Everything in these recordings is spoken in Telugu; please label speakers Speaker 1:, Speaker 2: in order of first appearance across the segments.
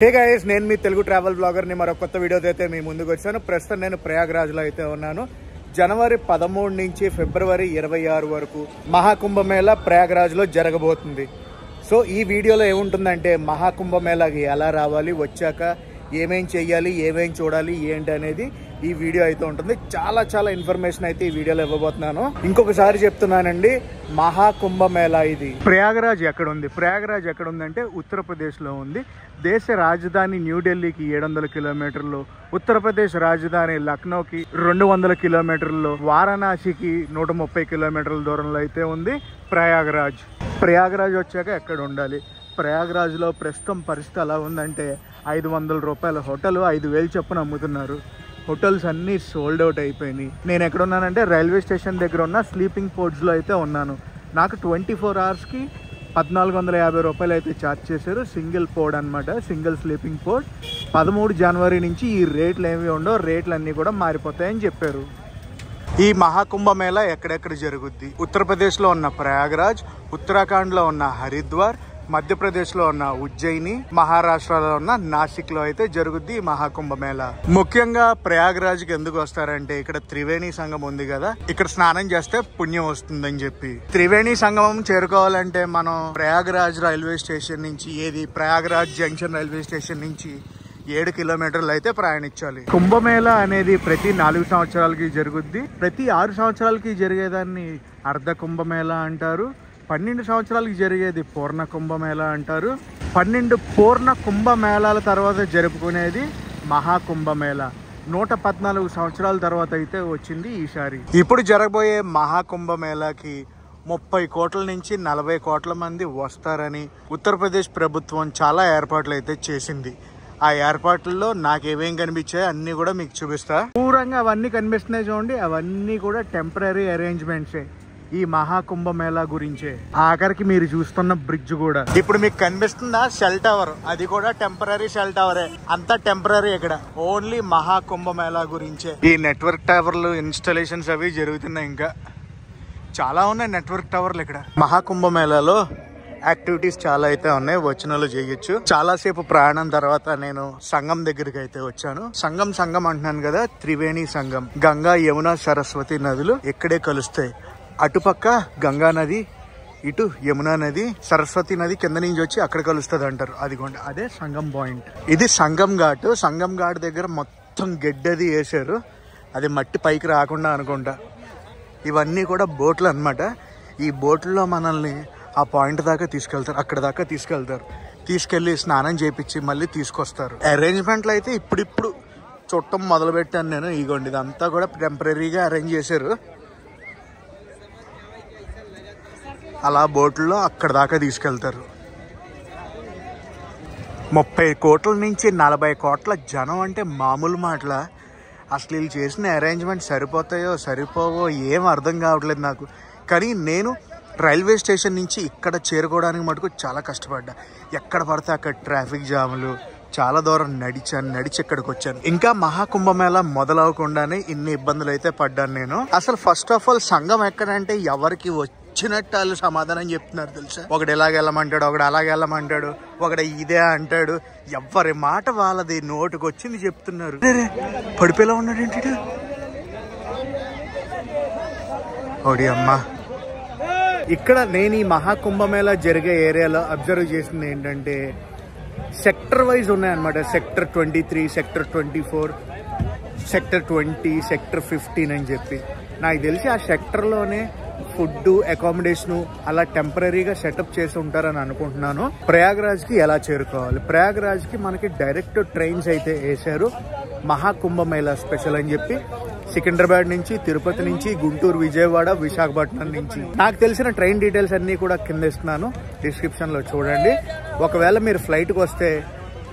Speaker 1: హే గైస్, నేను మీ తెలుగు ట్రావెల్ బ్లాగర్ ని మరో కొత్త వీడియోతో అయితే మీ ముందుకు వచ్చాను. ప్రస్తుతం నేను ప్రయాగ్రాజ్ లో అయితే ఉన్నాను. జనవరి 13 నుంచి ఫిబ్రవరి 26 వరకు మహాకుంభమేళా ప్రయాగ్రాజ్ లో జరగబోతుంది. సో ఈ వీడియోలో ఏముంటుందంటే మహాకుంభమేళాకి ఎలా రావాలి, వచ్చాక ఏమేం చెయ్యాలి, ఏమేం చూడాలి, ఏంటి అనేది ఈ వీడియో అయితే ఉంటుంది. చాలా ఇన్ఫర్మేషన్ అయితే ఈ వీడియోలో ఇవ్వబోతున్నాను. ఇంకొకసారి చెప్తున్నానండి, మహాకుంభమేళా ఇది ప్రయాగరాజ్ ఎక్కడ ఉంది? ప్రయాగరాజ్ ఎక్కడ ఉందంటే ఉత్తరప్రదేశ్ లో ఉంది. దేశ రాజధాని న్యూఢిల్లీకి 700 కిలోమీటర్లు, ఉత్తరప్రదేశ్ రాజధాని లక్నోకి 200 కిలోమీటర్లు, వారణాసికి 130 కిలోమీటర్ల దూరంలో అయితే ఉంది ప్రయాగరాజ్. ప్రయాగరాజ్ వచ్చాక ఎక్కడ ఉండాలి? ప్రయాగరాజ్ లో ప్రస్తుతం పరిస్థితి ఎలా ఉందంటే 500 రూపాయల హోటల్ 5,000 చొప్పున అమ్ముతున్నారు. హోటల్స్ అన్నీ సోల్డ్ అవుట్ అయిపోయినాయి. నేను ఎక్కడ ఉన్నానంటే రైల్వే స్టేషన్ దగ్గర ఉన్న స్లీపింగ్ పోర్ట్స్లో అయితే ఉన్నాను. నాకు 24 అవర్స్కి 1,450 రూపాయలు అయితే ఛార్జ్ చేశారు. సింగిల్ పోర్డ్ అనమాట, సింగిల్ స్లీపింగ్ పోర్ట్. 13 జనవరి నుంచి ఈ రేట్లు ఏమి ఉండవు, రేట్లు అన్నీ కూడా మారిపోతాయని చెప్పారు. ఈ మహాకుంభమేళా ఎక్కడెక్కడ జరుగుద్ది? ఉత్తరప్రదేశ్లో ఉన్న ప్రయాగరాజ్, ఉత్తరాఖండ్లో ఉన్న హరిద్వార్, మధ్యప్రదేశ్లో ఉన్న ఉజ్జయిని, మహారాష్ట్రలో ఉన్న నాసిక్ లో అయితే జరుగుద్ది ఈ మహాకుంభమేళా. ముఖ్యంగా ప్రయాగరాజ్కి ఎందుకు వస్తారంటే ఇక్కడ త్రివేణి సంగమం ఉంది కదా, ఇక్కడ స్నానం చేస్తే పుణ్యం వస్తుందని చెప్పి. త్రివేణి సంగమం చేరుకోవాలంటే మనం ప్రయాగరాజ్ రైల్వే స్టేషన్ నుంచి, ప్రయాగరాజ్ జంక్షన్ రైల్వే స్టేషన్ నుంచి 7 కిలోమీటర్లు అయితే ప్రయాణించాలి. కుంభమేళా అనేది ప్రతి 4 సంవత్సరాలకి జరుగుద్ది. ప్రతి 6 సంవత్సరాలకి జరిగేదాన్ని అర్ధ కుంభమేళా అంటారు. 12 సంవత్సరాలకి జరిగేది పూర్ణ కుంభమేళా అంటారు. 12 పూర్ణ కుంభమేళాల తర్వాత జరుపుకునేది మహాకుంభమేళా. 114 సంవత్సరాల తర్వాత అయితే వచ్చింది ఈసారి. ఇప్పుడు జరగబోయే మహాకుంభమేళాకి 30 కోట్ల నుంచి 40 కోట్ల మంది వస్తారని ఉత్తరప్రదేశ్ ప్రభుత్వం చాలా ఏర్పాట్లు అయితే చేసింది. ఆ ఏర్పాట్లలో నాకేమేం కనిపించాయో అన్ని కూడా మీకు చూపిస్తా. దూరంగా అవన్నీ కనిపిస్తున్నాయి చూడండి, అవన్నీ కూడా టెంపరీ అరేంజ్మెంట్సే ఈ మహాకుంభమేళా గురించే. ఆఖరికి మీరు చూస్తున్న బ్రిడ్జ్ కూడా ఇప్పుడు మీకు కనిపిస్తుందా, సెల్ టవర్, అది కూడా టెంపరీ సెల్ టవరే. అంతా టెంపరీ. ఇక్కడ ఓన్లీ మహాకుంభమేళా గురించే. ఈ నెట్వర్క్ టవర్లు ఇన్స్టాలేషన్స్ అవి జరుగుతున్నాయి. ఇంకా చాలా ఉన్నాయి నెట్వర్క్ టవర్లు ఇక్కడ. మహాకుంభమేళాలో యాక్టివిటీస్ చాలా అయితే ఉన్నాయి, వచ్చిన వాళ్ళు చేయొచ్చు. చాలాసేపు ప్రయాణం తర్వాత నేను సంగం దగ్గరికి అయితే వచ్చాను. సంగం అంటున్నాను కదా, త్రివేణి సంగం. గంగా, యమున, సరస్వతి నదులు ఇక్కడే కలుస్తాయి. అటుపక్క గంగా నది, ఇటు యమునా నది, సరస్వతి నది కింద నుంచి వచ్చి అక్కడ కలుస్తుంది అంటారు. అదిగోండి, అదే సంగం పాయింట్. ఇది సంగం ఘాట్. సంగం ఘాట్ దగ్గర మొత్తం గడ్డది వేసారు, అది మట్టి పైకి రాకుండా అనుకుంటా. ఇవన్నీ కూడా బోట్లు అనమాట. ఈ బోట్లో మనల్ని ఆ పాయింట్ దాకా తీసుకెళ్తారు, అక్కడ దాకా తీసుకెళ్ళి స్నానం చేయించి మళ్ళీ తీసుకొస్తారు. అరేంజ్మెంట్లు అయితే ఇప్పుడు చుట్టం మొదలు పెట్టాను నేను. ఇగోండి, ఇదంతా కూడా టెంపరీగా అరేంజ్ చేశారు. అలా బోట్లో అక్కడ దాకా తీసుకెళ్తారు. 30 కోట్ల నుంచి 40 కోట్ల జనం అంటే మామూలు మాటల. అసలు వీళ్ళు చేసిన అరేంజ్మెంట్ సరిపోతాయో సరిపోవో ఏం అర్థం కావట్లేదు నాకు. కానీ నేను రైల్వే స్టేషన్ నుంచి ఇక్కడ చేరుకోవడానికి మటుకు చాలా కష్టపడ్డా. ఎక్కడ పడితే అక్కడ ట్రాఫిక్ జాములు, చాలా దూరం నడిచి ఇక్కడికి వచ్చాను. ఇంకా మహాకుంభమేళా మొదలవకుండానే ఇన్ని ఇబ్బందులు అయితే పడ్డాను నేను. అసలు ఫస్ట్ ఆఫ్ ఆల్ సంఘం ఎక్కడంటే ఎవరికి వచ్చినట్టు వాళ్ళు సమాధానం చెప్తున్నారు తెలుసా. ఒకడు ఎలాగెళ్ళమంటాడు, ఒకడు అలాగెళ్ళమంటాడు, ఒకడు ఇదే అంటాడు. ఎవరి మాట వాళ్ళది, నోటికి వచ్చింది చెప్తున్నారు. పడిపోయేలా ఉన్నాడు ఏంటి ఓడి అమ్మా. ఇక్కడ నేను ఈ మహాకుంభమేళా జరిగే ఏరియాలో అబ్జర్వ్ చేసింది ఏంటంటే సెక్టర్ వైజ్ ఉన్నాయన్నమాట. సెక్టర్ 23, సెక్టర్ 24, సెక్టర్ 20, సెక్టర్ 15 అని చెప్పి. నాకు తెలిసి ఆ సెక్టర్లోనే ఫుడ్, అకామిడేషను అలా టెంపరీగా సెటప్ చేసి ఉంటారని అనుకుంటున్నాను. ప్రయాగరాజ్కి ఎలా చేరుకోవాలి? ప్రయాగరాజ్కి మనకి డైరెక్ట్ ట్రైన్స్ అయితే వేశారు. మహాకుంభమేళా స్పెషల్ అని చెప్పి సికింద్రాబాద్ నుంచి, తిరుపతి నుంచి, గుంటూరు, విజయవాడ, విశాఖపట్నం నుంచి. నాకు తెలిసిన ట్రైన్ డీటెయిల్స్ అన్నీ కూడా కింద ఇస్తున్నాను, డిస్క్రిప్షన్లో చూడండి. ఒకవేళ మీరు ఫ్లైట్కి వస్తే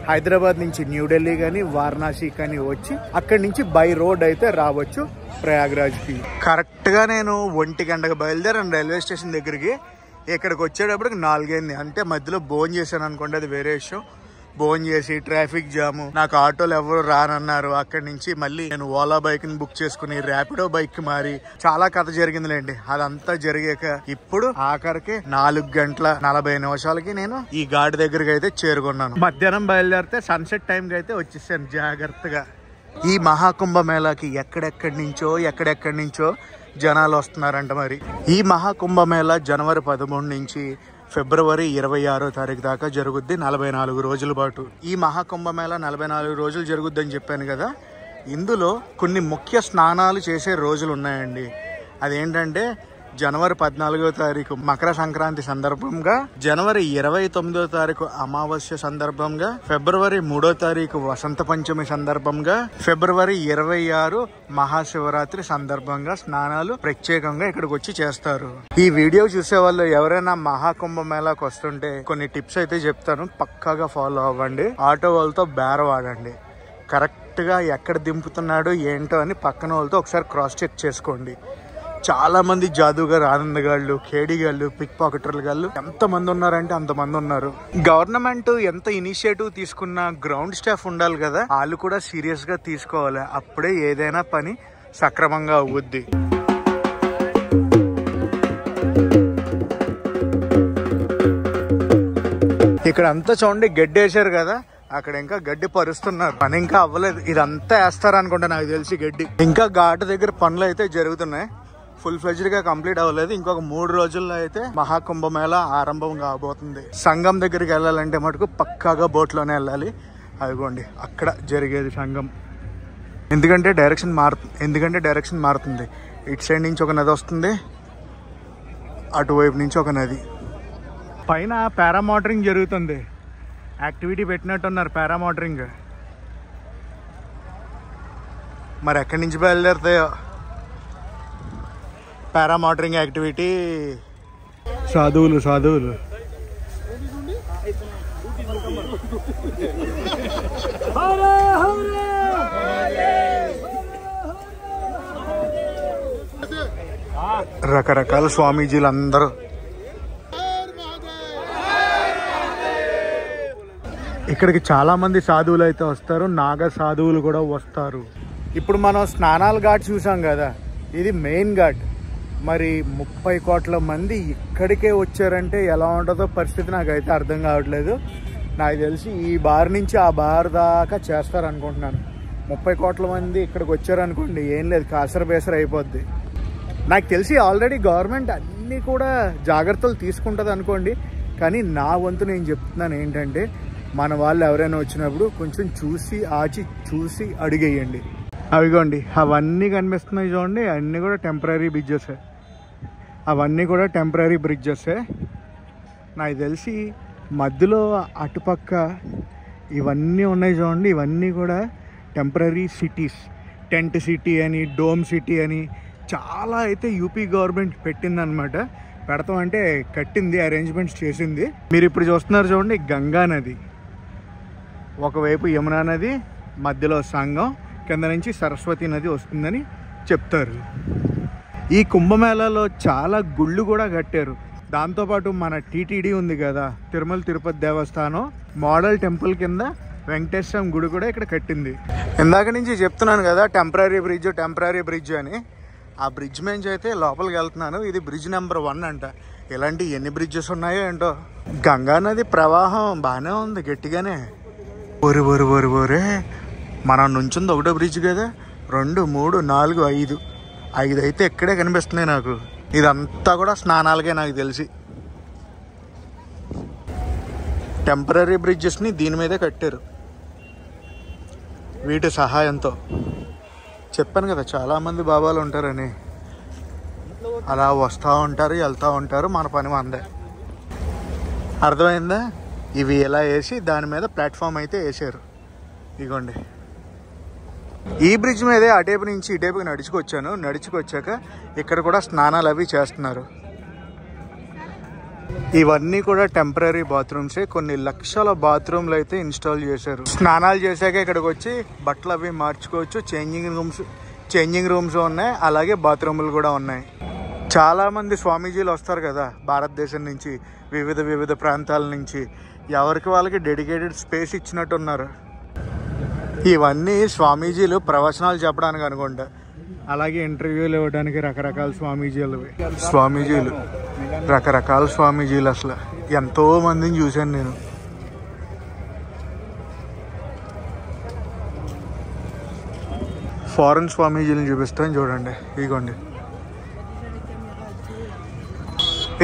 Speaker 1: హైదరాబాద్ నుంచి న్యూఢిల్లీ కానీ వారణాసి కానీ వచ్చి అక్కడి నుంచి బై రోడ్ అయితే రావచ్చు ప్రయాగరాజ్కి. కరెక్ట్గా నేను 1 గంటకు బయలుదేరాను రైల్వే స్టేషన్ దగ్గరికి. ఇక్కడికి వచ్చేటప్పటికి 4 అయింది. అంటే మధ్యలో భోజనం చేశాను అనుకోండి, అది వేరే విషయం. భోజనం చేసి ట్రాఫిక్ జామ్, నాకు ఆటోలు ఎవరు రానన్నారు. అక్కడి నుంచి మళ్ళీ నేను ఓలా బైక్ ని బుక్ చేసుకుని ర్యాపిడో బైక్ కి మారి చాలా కథ జరిగిందిలేండి. అదంతా జరిగాక ఇప్పుడు ఆఖరికి 4:40 నేను ఈ ఘాట్ దగ్గరికి అయితే చేరుకున్నాను. మధ్యాహ్నం బయలుదేరితే సన్సెట్ టైం కి అయితే వచ్చేసాను జాగ్రత్తగా. ఈ మహాకుంభమేళాకి ఎక్కడెక్కడి నుంచో జనాలు వస్తున్నారంట. మరి ఈ మహాకుంభమేళా జనవరి 13 నుంచి ఫిబ్రవరి 26వ తారీఖు దాకా జరుగుద్ది, 44 రోజుల పాటు. ఈ మహాకుంభమేళా 44 రోజులు జరుగుద్ది అని చెప్పాను కదా. ఇందులో కొన్ని ముఖ్య స్నానాలు చేసే రోజులు ఉన్నాయండి. అదేంటంటే జనవరి 14వ తారీఖు మకర సంక్రాంతి సందర్భంగా, జనవరి 29వ తారీఖు అమావాస్య సందర్భంగా, ఫిబ్రవరి 3వ తారీఖు వసంత పంచమి సందర్భంగా, ఫిబ్రవరి 26 మహాశివరాత్రి సందర్భంగా స్నానాలు ప్రత్యేకంగా ఇక్కడికి వచ్చి చేస్తారు. ఈ వీడియో చూసే వాళ్ళు ఎవరైనా మహాకుంభమేళాకు వస్తుంటే కొన్ని టిప్స్ అయితే చెప్తాను, పక్కాగా ఫాలో అవ్వండి. ఆటో వాళ్ళతో బేరం ఆడండి. కరెక్ట్ గా ఎక్కడ దింపుతున్నాడు ఏంటో అని పక్కన వాళ్ళతో ఒకసారి క్రాస్ చెక్ చేసుకోండి. చాలా మంది జాదుగారు, ఆనందగాళ్ళు, కేడిగాళ్ళు, పిక్ పాకెటర్లు గాళ్ళు ఎంతమంది ఉన్నారంటే అంతమంది ఉన్నారు. గవర్నమెంట్ ఎంత ఇనిషియేటివ్ తీసుకున్నా గ్రౌండ్ స్టాఫ్ ఉండాలి కదా, వాళ్ళు కూడా సీరియస్ గా తీసుకోవాలి. అప్పుడే ఏదైనా పని సక్రమంగా అవుద్ది. ఇక్కడ అంతా చూడండి గడ్డి వేసారు కదా, అక్కడ ఇంకా గడ్డి పరుస్తున్నారు. పని ఇంకా అవ్వలేదు. ఇదంతా వేస్తారు అనుకుంటా నాకు తెలిసి గడ్డి. ఇంకా ఘాటు దగ్గర పనులు అయితే జరుగుతున్నాయి. ఫుల్ ఫ్లెజ్డ్ గా కంప్లీట్ అవ్వలేదు. ఇంకొక 3 రోజుల్లో అయితే మహాకుంభమేళా ఆరంభం కాబోతుంది. సంఘం దగ్గరికి వెళ్ళాలంటే మటుకు పక్కాగా బోట్లోనే వెళ్ళాలి. అదిగోండి అక్కడ జరిగేది సంఘం. ఎందుకంటే డైరెక్షన్ మారుతుంది. ఇటు సైడ్ నుంచి ఒక నది వస్తుంది, అటువైపు నుంచి ఒక నది. పైన పారామోటరింగ్ జరుగుతుంది. యాక్టివిటీ పెట్టినట్టున్నారు పారామోటరింగ్. మరి ఎక్కడి నుంచి బయలుదేరుతాయో పారామోటరింగ్ యాక్టివిటీ. సాధువులు రకరకాల స్వామీజీలు అందరూ. ఇక్కడికి చాలా మంది సాధువులు అయితే వస్తారు, నాగ సాధువులు కూడా వస్తారు. ఇప్పుడు మనం స్నానాల ఘాట్ చూసాం కదా, ఇది మెయిన్ ఘాట్. మరి 30 కోట్ల మంది ఇక్కడికే వచ్చారంటే ఎలా ఉంటుందో పరిస్థితి నాకైతే అర్థం కావట్లేదు. నాకు తెలిసి ఈ బార్ నుంచి ఆ బార్ దాకా చేస్తారనుకుంటున్నాను. 30 కోట్ల మంది ఇక్కడికి వచ్చారనుకోండి, ఏం లేదు, కాసర బేసర అయిపోద్ది. నాకు తెలిసి ఆల్రెడీ గవర్నమెంట్ అన్నీ కూడా జాగ్రత్తలు తీసుకుంటుంది అనుకోండి. కానీ నా వంతు నేను చెప్తున్నాను ఏంటంటే, మన వాళ్ళు ఎవరైనా వచ్చినప్పుడు కొంచెం చూసి అడిగేయండి. అవిగోండి అవన్నీ కనిపిస్తున్నాయి చూడండి, అన్నీ కూడా టెంపరీ బ్రిడ్జెసే. నాకు తెలిసి మధ్యలో అటుపక్క ఇవన్నీ ఉన్నాయి చూడండి, ఇవన్నీ కూడా టెంపరీ సిటీస్. టెంట్ సిటీ అని, డోమ్ సిటీ అని చాలా అయితే యూపీ గవర్నమెంట్ పెట్టిందనమాట. పెడతాం అంటే కట్టింది, అరేంజ్మెంట్స్ చేసింది. మీరు ఇప్పుడు చూస్తున్నారు చూడండి, గంగా నది ఒకవైపు, యమునా నది మధ్యలో సంగం, కింద నుంచి సరస్వతి నది వస్తుందని చెప్తారు. ఈ కుంభమేళాలో చాలా గుళ్ళు కూడా కట్టారు. దాంతోపాటు మన టీటీడీ ఉంది కదా, తిరుమల తిరుపతి దేవస్థానం మోడల్ టెంపుల్ కింద వెంకటేశ్వర గుడి కూడా ఇక్కడ కట్టింది. ఇందాక నుంచి చెప్తున్నాను కదా టెంపరీ బ్రిడ్జ్ అని. ఆ బ్రిడ్జ్ నుంచి అయితే లోపలికి వెళ్తున్నాను. ఇది బ్రిడ్జ్ నెంబర్ 1 అంట. ఇలాంటి ఎన్ని బ్రిడ్జెస్ ఉన్నాయో ఏంటో. గంగా నది ప్రవాహం బాగానే ఉంది, గట్టిగానే. ఒరే మనం నుంచింది ఒకటో బ్రిడ్జ్ కదా, 2, 3, 4, 5 అయితే ఇక్కడే కనిపిస్తున్నాయి నాకు. ఇదంతా కూడా స్నానాలకే నాకు తెలిసి. టెంపరీ బ్రిడ్జెస్ని దీని మీదే కట్టారు వీటి సహాయంతో. చెప్పాను కదా చాలామంది బాబాలు ఉంటారని. అలా వస్తూ ఉంటారు, వెళ్తూ ఉంటారు, మన పని మందే. అర్థమైందా? ఇవి ఎలా వేసి దాని మీద ప్లాట్ఫామ్ అయితే వేసారు. ఇగోండి ఈ బ్రిడ్జ్ మీదే అటేపు నుంచి ఇటేపుకి నడుచుకొచ్చాక ఇక్కడ కూడా స్నానాలు అవి చేస్తున్నారు. ఇవన్నీ కూడా టెంపరీ బాత్రూమ్సే. కొన్ని లక్షల బాత్రూమ్లు అయితే ఇన్స్టాల్ చేశారు. స్నానాలు చేశాక ఇక్కడికి వచ్చి బట్టలు అవి మార్చుకోవచ్చు. చేంజింగ్ రూమ్స్ ఉన్నాయి, అలాగే బాత్రూములు కూడా ఉన్నాయి. చాలా మంది స్వామీజీలు వస్తారు కదా భారతదేశం నుంచి, వివిధ ప్రాంతాల నుంచి. ఎవరికి వాళ్ళకి డెడికేటెడ్ స్పేస్ ఇచ్చినట్టున్నారు. ఇవన్నీ స్వామీజీలు ప్రవచనాలు చెప్పడానికి అనుకుంటా, అలాగే ఇంటర్వ్యూలు ఇవ్వడానికి రకరకాల స్వామీజీలు రకరకాల స్వామీజీలు. అసలు ఎంతో మందిని చూశాను నేను. ఫారెన్ స్వామీజీలను చూపిస్తాను చూడండి, ఇదిగోండి.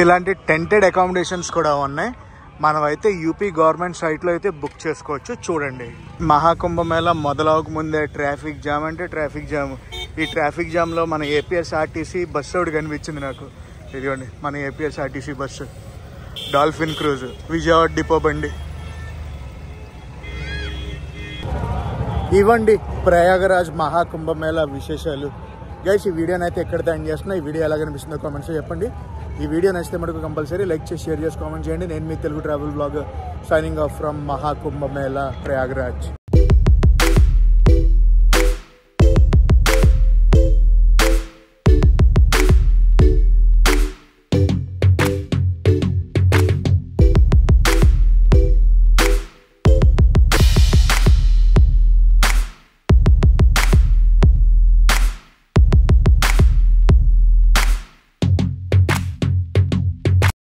Speaker 1: ఇలాంటి టెంటెడ్ అకామిడేషన్స్ కూడా ఉన్నాయి. మనమైతే యూపీ గవర్నమెంట్ సైట్లో అయితే బుక్ చేసుకోవచ్చు. చూడండి, మహాకుంభమేళా మొదలవక ముందే ట్రాఫిక్ జామ్ అంటే ట్రాఫిక్ జామ్. ఈ ట్రాఫిక్ జామ్లో మన ఏపీఎస్ఆర్టీసీ బస్సు ఒకటి కనిపించింది నాకు. ఇదిగోండి మన APSRTC bus, dolphin cruise, Vijayawada depot బండి. ఇవ్వండి ప్రయాగరాజ్ మహాకుంభమేళా విశేషాలు. గైస్, ఈ వీడియోని అయితే ఎక్కడ ఎండ్ చేస్తున్నా. ఈ వీడియో ఎలా కనిపిస్తుందో కామెంట్స్లో చెప్పండి. ఈ వీడియో నచ్చితే మనకు కంపల్సరీ లైక్ చేసి షేర్ చేసి కామెంట్ చేయండి. నేను మీ Telugu travel blogger signing off from Mahakumbh Mela Prayagraj.